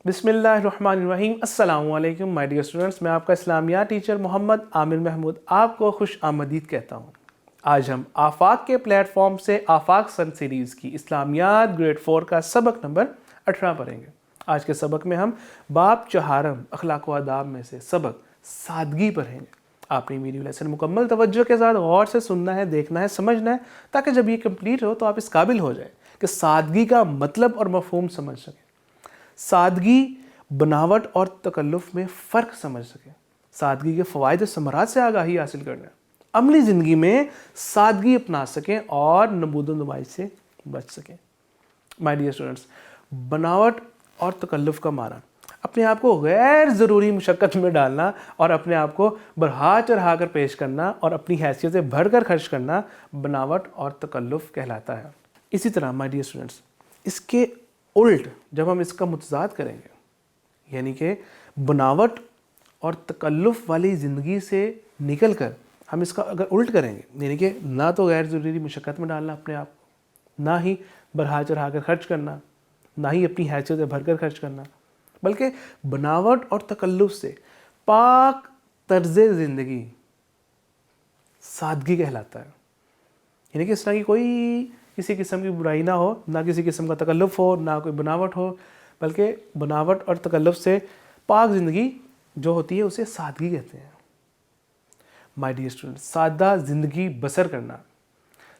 بسم اللہ الرحمن الرحیم۔ السلام علیکم مائی ڈیئر اسٹوڈنٹس، میں آپ کا اسلامیات ٹیچر محمد عامر محمود آپ کو خوش آمدید کہتا ہوں۔ آج ہم آفاق کے پلیٹ فارم سے آفاق سن سیریز کی اسلامیات گریڈ 4 کا سبق نمبر 18 پڑھیں گے۔ آج کے سبق میں ہم باب چہارم اخلاق و آداب میں سے سبق سادگی پڑھیں گے۔ آپ نے ویڈیو لیسن مکمل توجہ کے ساتھ غور سے سننا ہے، دیکھنا ہے، سمجھنا ہے، تاکہ جب یہ کمپلیٹ ہو تو آپ اس قابل ہو جائیں کہ سادگی کا مطلب اور مفہوم سمجھ سکیں، سادگی بناوٹ اور تکلف میں فرق سمجھ سکیں، سادگی کے فوائد و ثمرات سے آگاہی حاصل کرنا، عملی زندگی میں سادگی اپنا سکیں اور نمود و نمائش سے بچ سکیں۔ مائی ڈیئر اسٹوڈنٹس، بناوٹ اور تکلف کا معنی اپنے آپ کو غیر ضروری مشقت میں ڈالنا اور اپنے آپ کو بڑھا چڑھا کر پیش کرنا اور اپنی حیثیت سے بڑھ کر خرچ کرنا بناوٹ اور تکلف کہلاتا ہے۔ اسی طرح مائی ڈیئر اسٹوڈنٹس، اس کے الٹ جب ہم اس کا متضاد کریں گے، یعنی کہ بناوٹ اور تکلف والی زندگی سے نکل کر ہم اس کا اگر الٹ کریں گے، یعنی کہ نہ تو غیر ضروری مشقت میں ڈالنا اپنے آپ کو، نہ ہی بڑھا چڑھا کر خرچ کرنا، نہ ہی اپنی حیثیت سے بھر کر خرچ کرنا، بلکہ بناوٹ اور تکلف سے پاک طرز زندگی سادگی کہلاتا ہے۔ یعنی کہ اس طرح کی کوئی کسی قسم کی برائی نہ ہو، نہ کسی قسم کا تکلف ہو، نہ کوئی بناوٹ ہو، بلکہ بناوٹ اور تکلف سے پاک زندگی جو ہوتی ہے اسے سادگی کہتے ہیں۔ مائی ڈیئر اسٹوڈنٹ، سادہ زندگی بسر کرنا،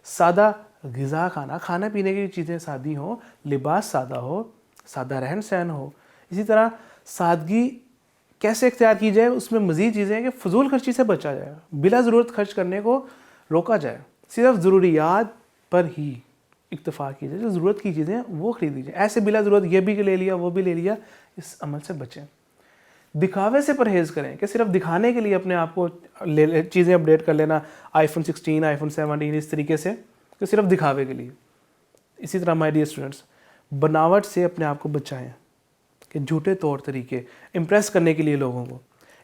سادہ غذا کھانا، کھانے پینے کی چیزیں سادی ہوں، لباس سادہ ہو، سادہ رہن سہن ہو۔ اسی طرح سادگی کیسے اختیار کی جائے، اس میں مزید چیزیں ہیں کہ فضول خرچی سے بچا جائے، بلا ضرورت خرچ کرنے کو روکا جائے، صرف ضروریات پر ہی اکتفا کی جائے، جو ضرورت کی چیزیں وہ خریدی جائیں، ایسے بلا ضرورت یہ بھی لے لیا وہ بھی لے لیا، اس عمل سے بچیں۔ دکھاوے سے پرہیز کریں کہ صرف دکھانے کے لیے اپنے آپ کو چیزیں اپڈیٹ کر لینا، آئی فون 16، آئی فون 17 اس طریقے سے کہ صرف دکھاوے کے لیے۔ اسی طرح مائی ڈیئر اسٹوڈنٹس، بناوٹ سے اپنے آپ کو بچائیں کہ جھوٹے طور طریقے امپریس کرنے کے لیے لوگوں کو۔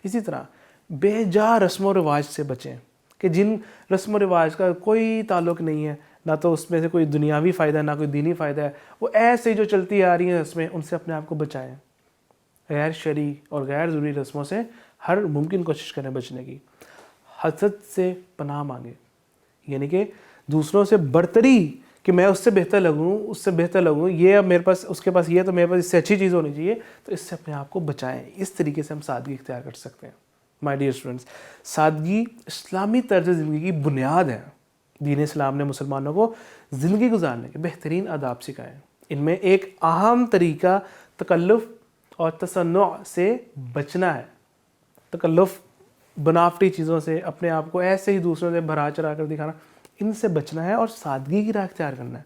اسی طرح بے جا رسم و رواج سے بچیں کہ جن رسم و رواج کا کوئی تعلق نہیں ہے، نہ تو اس میں سے کوئی دنیاوی فائدہ ہے نہ کوئی دینی فائدہ ہے، وہ ایسے جو چلتی آ رہی ہیں رسمیں، ان سے اپنے آپ کو بچائیں۔ غیر شرعی اور غیر ضروری رسموں سے ہر ممکن کوشش کریں بچنے کی۔ حسد سے پناہ مانگیں، یعنی کہ دوسروں سے برتری کہ میں اس سے بہتر لگوں، اس سے بہتر لگوں، یہ اب میرے پاس، اس کے پاس یہ تو میرے پاس اس سے اچھی چیز ہونی چاہیے، تو اس سے اپنے آپ کو بچائیں۔ اس طریقے سے ہم سادگی اختیار کر سکتے ہیں۔ مائی ڈیئر اسٹوڈنٹس، سادگی اسلامی طرز زندگی کی بنیاد ہے۔ دین اسلام نے مسلمانوں کو زندگی گزارنے کے بہترین آداب سکھائے ہیں۔ ان میں ایک اہم طریقہ تکلف اور تصنع سے بچنا ہے۔ تکلف، بناوٹی چیزوں سے، اپنے آپ کو ایسے ہی دوسروں سے بھرا چڑھا کر دکھانا، ان سے بچنا ہے اور سادگی کی راہ اختیار کرنا ہے۔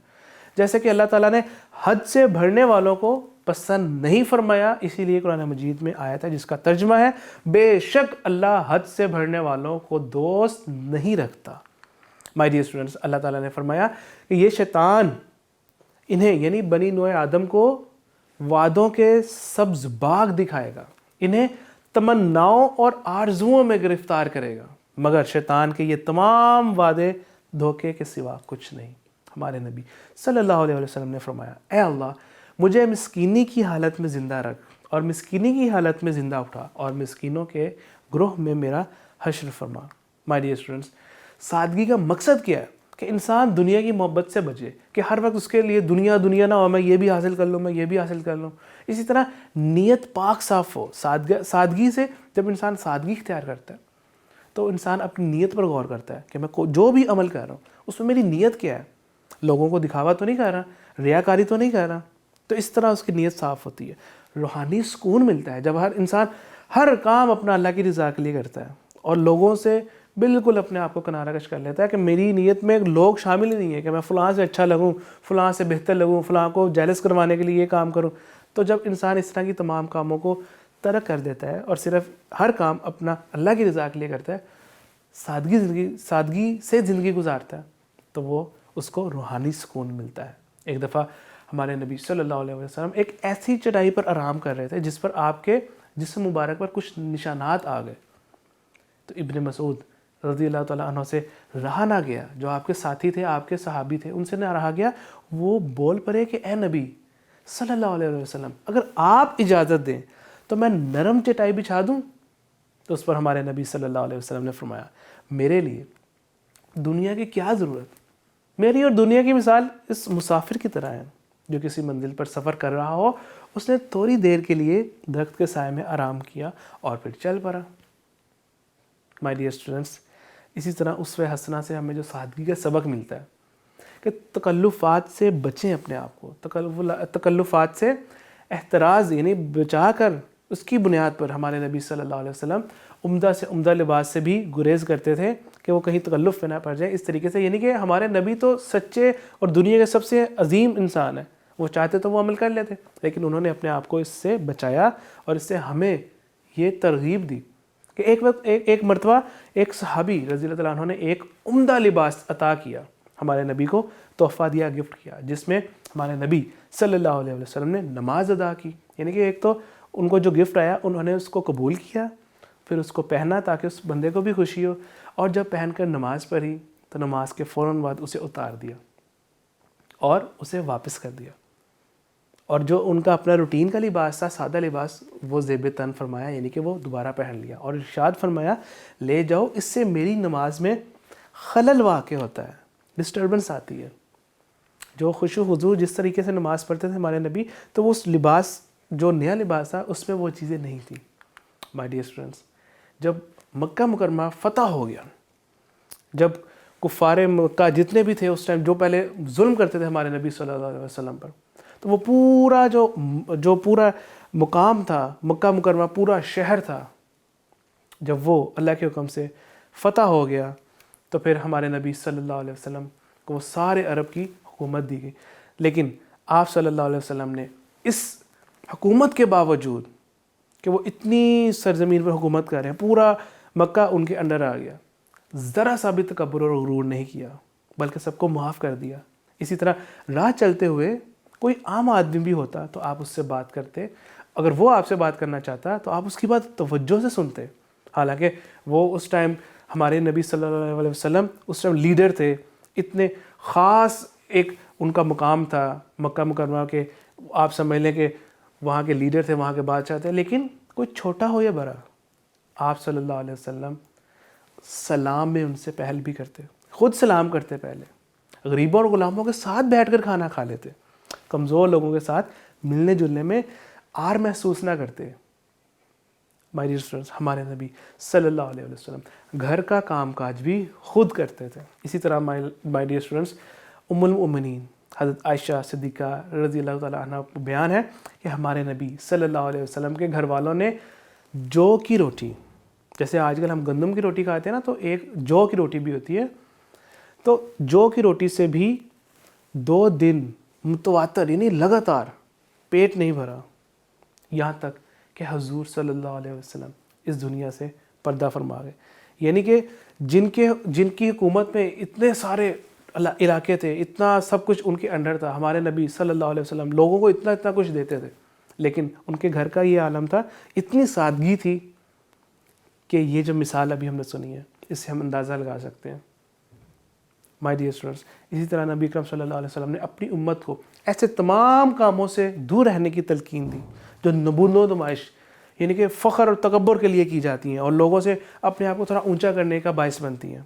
جیسے کہ اللہ تعالیٰ نے حد سے بڑھنے والوں کو پسند نہیں فرمایا، اسی لیے قرآن مجید میں آیت ہے جس کا ترجمہ ہے، بے شک اللہ حد سے بڑھنے والوں کو دوست نہیں رکھتا۔ مائی ڈیئر اسٹوڈنٹس، اللہ تعالیٰ نے فرمایا کہ یہ شیطان انہیں یعنی بنی نوع آدم کو وعدوں کے سبز باغ دکھائے گا، انہیں تمناؤں اور آرزوؤں میں گرفتار کرے گا، مگر شیطان کے یہ تمام وعدے دھوکے کے سوا کچھ نہیں۔ ہمارے نبی صلی اللہ علیہ وسلم نے فرمایا، اے اللہ مجھے مسکینی کی حالت میں زندہ رکھ اور مسکینی کی حالت میں زندہ اٹھا اور مسکینوں کے گروہ میں میرا حشر فرما۔ مائی ڈیئر اسٹوڈنٹس، سادگی کا مقصد کیا ہے کہ انسان دنیا کی محبت سے بچے، کہ ہر وقت اس کے لیے دنیا دنیا نہ ہو، میں یہ بھی حاصل کر لوں، میں یہ بھی حاصل کر لوں۔ اسی طرح نیت پاک صاف ہو۔ سادگی سے جب انسان سادگی اختیار کرتا ہے تو انسان اپنی نیت پر غور کرتا ہے کہ میں جو بھی عمل کر رہا ہوں اس میں میری نیت کیا ہے، لوگوں کو دکھاوا تو نہیں کر رہا، ریاکاری تو نہیں کر رہا، تو اس طرح اس کی نیت صاف ہوتی ہے۔ روحانی سکون ملتا ہے جب ہر انسان ہر کام اپنا اللہ کی رضا کے لیے کرتا ہے اور لوگوں سے بالکل اپنے آپ کو کنارہ کش کر لیتا ہے کہ میری نیت میں لوگ شامل ہی نہیں ہے کہ میں فلاں سے اچھا لگوں، فلاں سے بہتر لگوں، فلاں کو جیلس کروانے کے لیے یہ کام کروں۔ تو جب انسان اس طرح کی تمام کاموں کو ترک کر دیتا ہے اور صرف ہر کام اپنا اللہ کی رضا کے لیے کرتا ہے، سادگی سے زندگی گزارتا ہے، تو وہ اس کو روحانی سکون ملتا ہے۔ ایک دفعہ ہمارے نبی صلی اللہ علیہ وسلم ایک ایسی چٹائی پر آرام کر رہے تھے جس پر آپ کے جسم مبارک پر کچھ نشانات آ گئے، تو ابن مسعود رضی اللہ تعالیٰ عنہ سے رہا نہ گیا، جو آپ کے ساتھی تھے، آپ کے صحابی تھے، ان سے نہ رہا گیا، وہ بول پڑے کہ اے نبی صلی اللہ علیہ وسلم اگر آپ اجازت دیں تو میں نرم چٹائی بچھا دوں؟ تو اس پر ہمارے نبی صلی اللہ علیہ وسلم نے فرمایا میرے لیے دنیا کی کیا ضرورت، میری اور دنیا کی مثال اس مسافر کی طرح ہے جو کسی منزل پر سفر کر رہا ہو، اس نے تھوڑی دیر کے لیے درخت کے سائے میں آرام کیا اور پھر چل پڑا۔ مائی ڈیئر اسٹوڈنٹس، اسی طرح اسوہ حسنہ سے ہمیں جو سادگی کا سبق ملتا ہے کہ تکلفات سے بچیں، اپنے آپ کو تکلفات سے احتراز یعنی بچا کر، اس کی بنیاد پر ہمارے نبی صلی اللہ علیہ وسلم عمدہ سے عمدہ لباس سے بھی گریز کرتے تھے کہ وہ کہیں تکلف میں نہ پڑ جائے۔ اس طریقے سے یعنی کہ ہمارے نبی تو سچے اور دنیا کے سب سے عظیم انسان ہیں، وہ چاہتے تو وہ عمل کر لیتے، لیکن انہوں نے اپنے آپ کو اس سے بچایا اور اس سے ہمیں یہ ترغیب دی کہ ایک مرتبہ ایک صحابی رضی اللہ عنہ نے ایک عمدہ لباس عطا کیا، ہمارے نبی کو تحفہ دیا، گفٹ کیا، جس میں ہمارے نبی صلی اللہ علیہ وسلم نے نماز ادا کی۔ یعنی کہ ایک تو ان کو جو گفٹ آیا انہوں نے اس کو قبول کیا، پھر اس کو پہنا تاکہ اس بندے کو بھی خوشی ہو، اور جب پہن کر نماز پڑھی تو نماز کے فوراً بعد اسے اتار دیا اور اسے واپس کر دیا، اور جو ان کا اپنا روٹین کا لباس تھا، سادہ لباس، وہ زیب تن فرمایا، یعنی کہ وہ دوبارہ پہن لیا اور ارشاد فرمایا لے جاؤ، اس سے میری نماز میں خلل واقع ہوتا ہے، ڈسٹربنس آتی ہے۔ جو خشوع حضور جس طریقے سے نماز پڑھتے تھے ہمارے نبی، تو وہ اس لباس جو نیا لباس تھا اس میں وہ چیزیں نہیں تھیں۔ مائی ڈیئر اسٹوڈنٹس، جب مکہ مکرمہ فتح ہو گیا، جب کفار مکہ جتنے بھی تھے اس ٹائم جو پہلے ظلم کرتے تھے ہمارے نبی صلی اللہ علیہ وسلم پر، تو وہ پورا جو پورا مقام تھا، مکہ مکرمہ پورا شہر تھا، جب وہ اللہ کے حکم سے فتح ہو گیا تو پھر ہمارے نبی صلی اللہ علیہ وسلم کو وہ سارے عرب کی حکومت دی گئی۔ لیکن آپ صلی اللہ علیہ وسلم نے اس حکومت کے باوجود کہ وہ اتنی سرزمین پر حکومت کر رہے ہیں، پورا مکہ ان کے انڈر آ گیا، ذرا سا بھی تکبر اور غرور نہیں کیا، بلکہ سب کو معاف کر دیا۔ اسی طرح راہ چلتے ہوئے کوئی عام آدمی بھی ہوتا تو آپ اس سے بات کرتے، اگر وہ آپ سے بات کرنا چاہتا تو آپ اس کی بات توجہ سے سنتے، حالانکہ وہ اس ٹائم ہمارے نبی صلی اللہ علیہ وسلم اس ٹائم لیڈر تھے، اتنے خاص ایک ان کا مقام تھا مکہ مکرمہ کے، آپ سمجھ لیں کہ وہاں کے لیڈر تھے، وہاں کے بادشاہ تھے، لیکن کوئی چھوٹا ہو یا بڑا، آپ صلی اللہ علیہ وسلم سلام میں ان سے پہل بھی کرتے، خود سلام کرتے، پہلے غریبوں اور غلاموں کے ساتھ بیٹھ کر کھانا کھا لیتے، کمزور لوگوں کے ساتھ ملنے جلنے میں آر محسوس نہ کرتے۔ مائی ڈیئر اسٹوڈنٹس، ہمارے نبی صلی اللہ علیہ وسلم گھر کا کام کاج بھی خود کرتے تھے۔ اسی طرح مائی ڈیئر اسٹوڈنٹس، ام المؤمنین حضرت عائشہ صدیقہ رضی اللہ تعالیٰ عنہ کو بیان ہے کہ ہمارے نبی صلی اللہ علیہ وسلم کے گھر والوں نے جو کی روٹی، جیسے آج کل ہم گندم کی روٹی کھاتے ہیں نا، تو ایک جو کی روٹی بھی ہوتی ہے، تو جو کی روٹی سے بھی 2 دن متواتر یعنی لگاتار پیٹ نہیں بھرا، یہاں تک کہ حضور صلی اللہ علیہ وسلم اس دنیا سے پردہ فرما گئے۔ یعنی کہ جن کی حکومت میں اتنے سارے علاقے تھے، اتنا سب کچھ ان کے انڈر تھا، ہمارے نبی صلی اللہ علیہ وسلم لوگوں کو اتنا کچھ دیتے تھے، لیکن ان کے گھر کا یہ عالم تھا، اتنی سادگی تھی کہ یہ جو مثال ابھی ہم نے سنی ہے اس سے ہم اندازہ لگا سکتے ہیں۔ مائی ڈیئر اسٹوڈنٹس، اسی طرح نبی اکرم صلی اللہ علیہ وسلم نے اپنی امت کو ایسے تمام کاموں سے دور رہنے کی تلقین دی جو نبوت و نمائش یعنی کہ فخر اور تکبر کے لیے کی جاتی ہیں اور لوگوں سے اپنے آپ کو تھوڑا اونچا کرنے کا باعث بنتی ہیں۔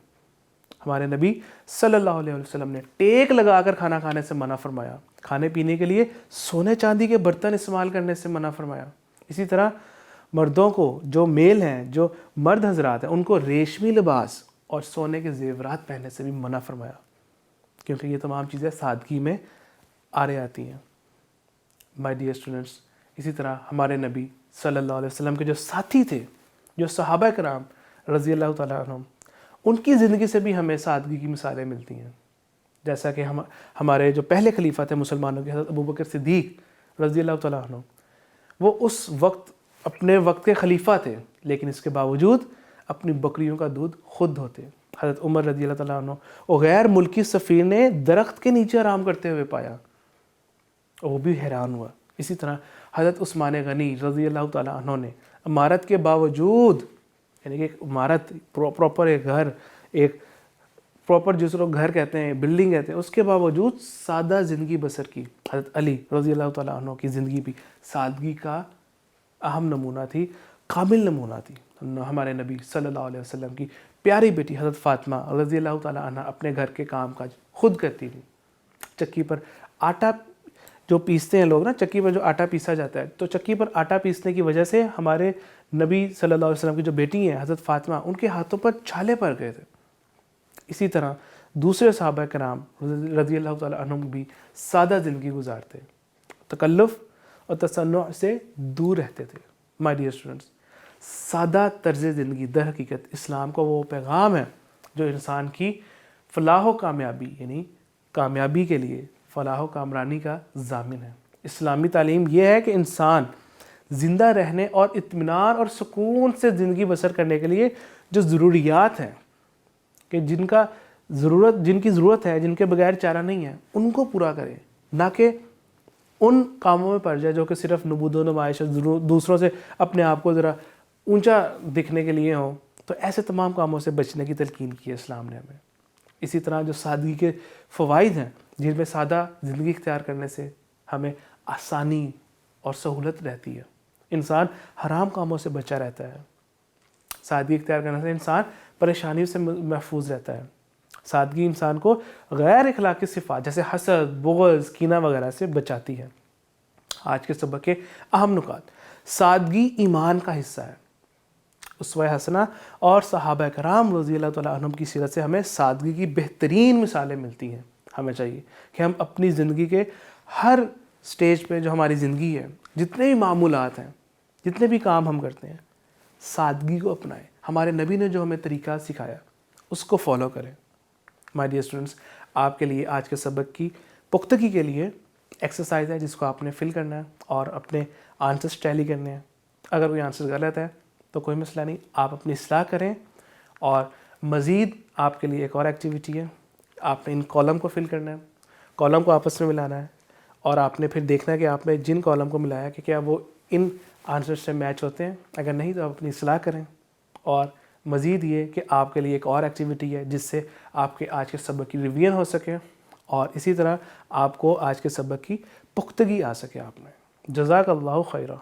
ہمارے نبی صلی اللہ علیہ وسلم نے ٹیک لگا کر کھانا کھانے سے منع فرمایا، کھانے پینے کے لیے سونے چاندی کے برتن استعمال کرنے سے منع فرمایا۔ اسی طرح مردوں کو، جو میل ہیں، جو مرد حضرات ہیں، ان کو ریشمی لباس اور سونے کے زیورات پہننے سے بھی منع فرمایا، کیونکہ یہ تمام چیزیں سادگی میں آتی ہیں۔ مائی ڈیئر اسٹوڈنٹس، اسی طرح ہمارے نبی صلی اللہ علیہ وسلم کے جو ساتھی تھے، جو صحابہ کرام رضی اللہ تعالیٰ عنہم، ان کی زندگی سے بھی ہمیں سادگی کی مثالیں ملتی ہیں۔ جیسا کہ ہمارے جو پہلے خلیفہ تھے مسلمانوں کے، حضرت ابوبکر صدیق رضی اللہ تعالیٰ عنہ، وہ اس وقت اپنے وقت کے خلیفہ تھے، لیکن اس کے باوجود اپنی بکریوں کا دودھ خود دھوتے۔ حضرت عمر رضی اللہ تعالیٰ عنہ وہ غیر ملکی سفیر نے درخت کے نیچے آرام کرتے ہوئے پایا، وہ بھی حیران ہوا۔ اسی طرح حضرت عثمان غنی رضی اللہ تعالیٰ عنہ نے عمارت کے باوجود، یعنی کہ ایک عمارت، پراپر ایک گھر، ایک پراپر جس کو گھر کہتے ہیں، بلڈنگ کہتے ہیں، اس کے باوجود سادہ زندگی بسر کی. حضرت علی رضی اللہ تعالیٰ عنہ کی زندگی بھی سادگی کا اہم نمونہ تھی، کامل نمونہ تھی. ہمارے نبی صلی اللہ علیہ وسلم کی پیاری بیٹی حضرت فاطمہ رضی اللہ تعالیٰ عنہ اپنے گھر کے کام کاج خود کرتی تھی. چکی پر آٹا جو پیستے ہیں لوگ نا، چکی پر جو آٹا پیسا جاتا ہے، تو چکی پر آٹا پیسنے کی وجہ سے ہمارے نبی صلی اللہ علیہ وسلم کی جو بیٹی ہیں حضرت فاطمہ، ان کے ہاتھوں پر چھالے پڑ گئے تھے. اسی طرح دوسرے صحابہ کرام رضی اللہ تعالیٰ عنہم بھی سادہ زندگی گزارتے، تکلف اور تصنع سے دور رہتے تھے. مائی ڈیئر اسٹوڈنٹس، سادہ طرز زندگی در حقیقت اسلام کا وہ پیغام ہے جو انسان کی فلاح و کامیابی، یعنی کامیابی کے لیے فلاح و کامرانی کا ضامن ہے. اسلامی تعلیم یہ ہے کہ انسان زندہ رہنے اور اطمینان اور سکون سے زندگی بسر کرنے کے لیے جو ضروریات ہیں، کہ جن کی ضرورت ہے، جن کے بغیر چارہ نہیں ہے، ان کو پورا کرے، نہ کہ ان کاموں میں پڑ جائے جو کہ صرف نمود و نمائش، دوسروں سے اپنے آپ کو ذرا اونچا دکھنے کے لیے ہوں. تو ایسے تمام کاموں سے بچنے کی تلقین کی ہے اسلام نے ہمیں. اسی طرح جو سادگی کے فوائد ہیں، جن میں سادہ زندگی اختیار کرنے سے ہمیں آسانی اور سہولت رہتی ہے، انسان حرام کاموں سے بچا رہتا ہے. سادگی اختیار کرنے سے انسان پریشانیوں سے محفوظ رہتا ہے. سادگی انسان کو غیر اخلاقی صفات جیسے حسد، بغض، کینہ وغیرہ سے بچاتی ہے. آج کے سبق کے اہم نکات: سادگی ایمان کا حصہ ہے. اسوہ حسنہ اور صحابہ کرام رضی اللہ تعالیٰ عنہم کی سیرت سے ہمیں سادگی کی بہترین مثالیں ملتی ہیں. ہمیں چاہیے کہ ہم اپنی زندگی کے ہر سٹیج پہ جو ہماری زندگی ہے، جتنے بھی معمولات ہیں، جتنے بھی کام ہم کرتے ہیں، سادگی کو اپنائیں. ہمارے نبی نے جو ہمیں طریقہ سکھایا اس کو فالو کریں. مائی ڈیئر اسٹوڈنٹس، آپ کے لیے آج کے سبق کی پختگی کے لیے ایکسرسائز ہے جس کو آپ نے فل کرنا ہے اور اپنے آنسرز ٹیلی کرنے ہیں. اگر کوئی آنسر غلط ہے تو کوئی مسئلہ نہیں، آپ اپنی اصلاح کریں. اور مزید آپ کے لیے ایک اور ایکٹیویٹی ہے، آپ نے ان کالم کو فل کرنا ہے، کالم کو آپس میں ملانا ہے، اور آپ نے پھر دیکھنا ہے کہ آپ نے جن کالم کو ملایا کہ کیا وہ ان آنسر سے میچ ہوتے ہیں. اگر نہیں تو آپ اپنی اصلاح کریں. اور مزید یہ کہ آپ کے لیے ایک اور ایکٹیویٹی ہے جس سے آپ کے آج کے سبق کی ریویژن ہو سکے اور اسی طرح آپ کو آج کے سبق کی پختگی آ سکے آپ میں. جزاک اللہ خیرہ.